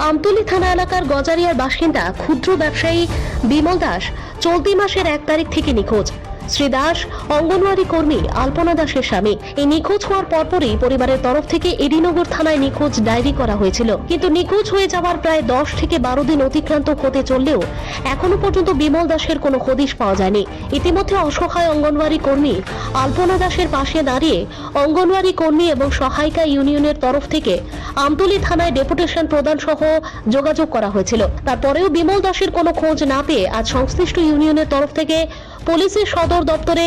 আমতলী থানা এলাকার গজারিয়ার বাসিন্দা ক্ষুদ্র ব্যবসায়ী বিমল দাস চলতি মাসের 1 তারিখ থেকে নিখোঁজ। শ্রী দাস অঙ্গনওয়াড়ি কর্মী আলপনা দাসের স্বামী। এই নিখোঁজ হওয়ার পরপরই পরিবারের তরফ থেকে এডিনগর থানায় নিখোঁজ ডায়েরি করা হয়েছিল, কিন্তু নিখোঁজ হয়ে যাওয়ার প্রায় 10 থেকে 12 দিন অতিক্রান্ত হতে চললেও এখনো পর্যন্ত বিমল দাসের কোনো হদিশ পাওয়া যায়নি। ইতিমধ্যে অসহায় অঙ্গনওয়াড়ি কর্মী আলপনা দাসের পাশে দাঁড়িয়ে অঙ্গনওয়াড়ি কর্মী এবং সহায়িকা ইউনিয়নের তরফ থেকে আমতলী থানায় ডেপুটেশন প্রদান সহ যোগাযোগ করা হয়েছিল। তারপরেও বিমল দাসের কোনো খোঁজ না পেয়ে আজ সংশ্লিষ্ট ইউনিয়নের তরফ থেকে পুলিশের সদর দপ্তরে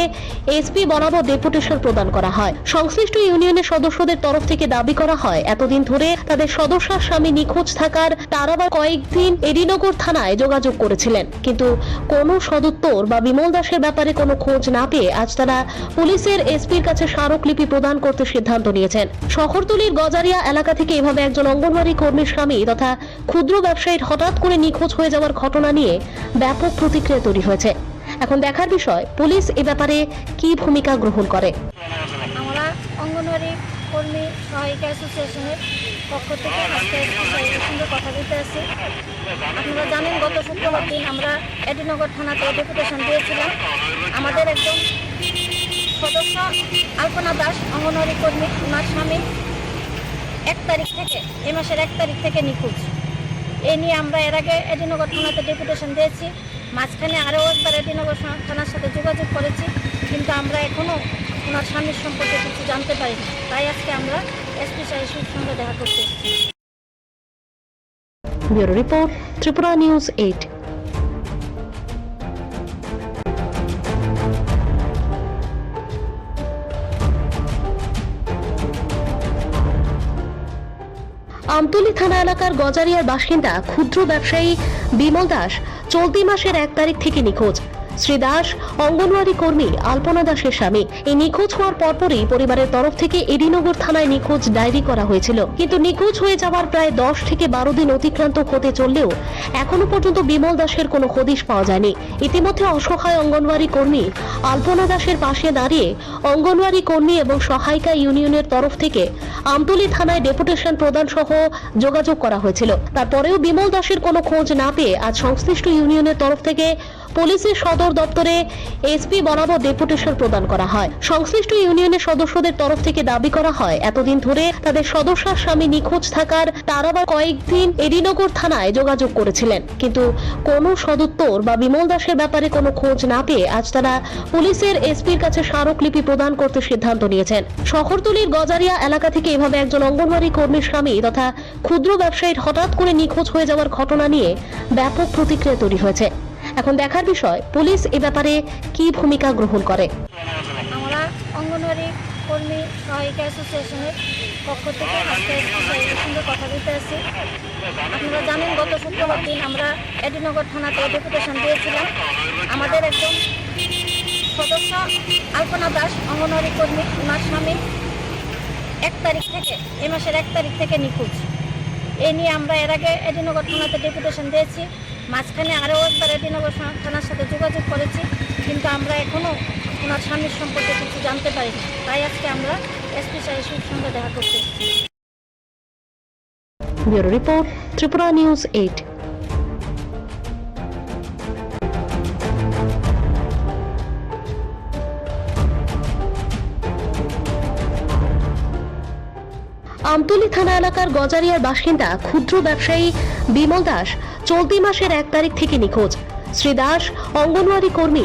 এসপি বরাবর ডেপুটেশন প্রদান করা হয়। সংশ্লিষ্ট ইউনিয়নের সদস্যদের তরফ থেকে দাবি করা হয়, এতদিন ধরে তাদের সদস্যার স্বামী নিখোঁজ থাকার তারা কয়েকদিন এডিনগর থানায় যোগাযোগ করেছিলেন, কিন্তু কোনো সদুত্তর বা বিমল দাসের ব্যাপারে কোনো খোঁজ না পেয়ে আজ তারা পুলিশের এসপির কাছে স্মারকলিপি প্রদান করতে সিদ্ধান্ত নিয়েছেন। শহরতলির গজারিয়া এলাকা থেকে এভাবে একজন অঙ্গনওয়াড়ি কর্মীর স্বামী তথা ক্ষুদ্র ব্যবসায়ীর হঠাৎ করে নিখোঁজ হয়ে যাওয়ার ঘটনা নিয়ে ব্যাপক প্রতিক্রিয়া তৈরি হয়েছে। এখন দেখার বিষয় পুলিশ এ ব্যাপারে কি ভূমিকা গ্রহণ করে। আমরা অঙ্গনওয়াড়ি কর্মী সহায়িকা অ্যাসোসিয়েশনের পক্ষ থেকে আজকে সঙ্গে কথা বলতে আসছি। আপনারা জানেন, গত শুক্রবার দিন আমরা এডিনগর থানাতে ডেপুটেশন দিয়েছিলাম। আমাদের একজন সদস্য আলপনা দাস অঙ্গনওয়াড়ি কর্মী, ওনার স্বামী 1 তারিখ থেকে, এই মাসের 1 তারিখ থেকে নিখোঁজ। এই নিয়ে আমরা এর আগে এডিনগর থানাতে ডেপুটেশন দিয়েছি। মাঝখানে আরও একবার এডিনগর থানার সাথে যোগাযোগ করেছি, কিন্তু আমরা এখনও ওনার স্বামীর সম্পর্কে কিছু জানতে পারিনি। তাই আজকে আমরা এসপি সাহেবের সঙ্গে দেখা করতে এসেছি। Bureau report, Tripura news 8। Amtali থানা এলাকার গজারিয়ার বাসিন্দা ক্ষুদ্র ব্যবসায়ী বিমল দাস চলতি মাসের 1 তারিখ থেকে নিখোঁজ। শ্রী দাস অঙ্গনওয়াড়ি কর্মী আলপনা দাসের স্বামী। এই নিখোঁজ হওয়ার পরপরই পরিবারের তরফ থেকে এডিনগর থানায় নিখোঁজ ডায়েরি করা হয়েছিল, কিন্তু নিখোঁজ হয়ে যাওয়ার প্রায় 10 থেকে 12 দিন অতিক্রান্ত হতে চললেও এখনো পর্যন্ত বিমল দাসের কোনো হদিশ পাওয়া যায়নি। ইতিমধ্যে অসহায় অঙ্গনওয়াড়ি কর্মী আলপনা দাসের পাশে দাঁড়িয়ে অঙ্গনওয়াড়ি কর্মী এবং সহায়িকা ইউনিয়নের তরফ থেকে আমতলী থানায় ডেপুটেশন প্রদান সহ যোগাযোগ করা হয়েছিল। তারপরেও বিমল দাসের কোনো খোঁজ না পেয়ে আজ সংশ্লিষ্ট ইউনিয়নের তরফ থেকে পুলিশের সদর দপ্তরে এসপি বরাবর ডেপুটেশন প্রদান করা হয়। সংশ্লিষ্ট ইউনিয়নের সদস্যদের তরফ থেকে দাবি করা হয়, এতদিন ধরে তাদের সদস্যার স্বামী নিখোঁজ থাকার তারা কয়েকদিন এডিনগর থানায় যোগাযোগ করেছিলেন, কিন্তু কোনো সদুত্তর বা বিমল দাসের ব্যাপারে কোনো খোঁজ না পেয়ে আজ তারা পুলিশের এসপির কাছে স্মারকলিপি প্রদান করতে সিদ্ধান্ত নিয়েছেন। শহরতলির গজারিয়া এলাকা থেকে এভাবে একজন অঙ্গনওয়াড়ি কর্মীর স্বামী তথা ক্ষুদ্র ব্যবসায়ীর হঠাৎ করে নিখোঁজ হয়ে যাওয়ার ঘটনা নিয়ে ব্যাপক প্রতিক্রিয়া তৈরি হয়েছে। এখন দেখার বিষয় পুলিশ এ ব্যাপারে কি ভূমিকা গ্রহণ করে। আমরা অঙ্গনওয়াড়ি কর্মী সহায়িকা অ্যাসোসিয়েশনের পক্ষ থেকে আজকে সঙ্গে কথা বলতে আসছি। আপনারা জানেন, গত শুক্রবার দিন আমরা এডিনগর থানাতে ডেপুটেশন দিয়েছিলাম। আমাদের একজন সদস্য আলপনা দাস অঙ্গনওয়াড়ি কর্মী, ওনার স্বামী 1 তারিখ থেকে, এই মাসের 1 তারিখ থেকে নিখোঁজ। এই নিয়ে আমরা এর আগে এডিনগর থানাতে ডেপুটেশন দিয়েছি। মাঝখানে আরও একবার এডিনগর থানার সাথে যোগাযোগ করেছি, কিন্তু আমরা এখনও ওনার স্বামীর সম্পর্কে কিছু জানতে পারিনি। তাই আজকে আমরা এসপি সাহেবের সঙ্গে দেখা করতে এসেছি। Bureau report, Tripura news 8। Amtali থানা এলাকার গজারিয়ার বাসিন্দা ক্ষুদ্র ব্যবসায়ী বিমল দাস চলতি মাসের 1 তারিখ থেকে নিখোঁজ। শ্রী দাস অঙ্গনওয়াড়ি কর্মী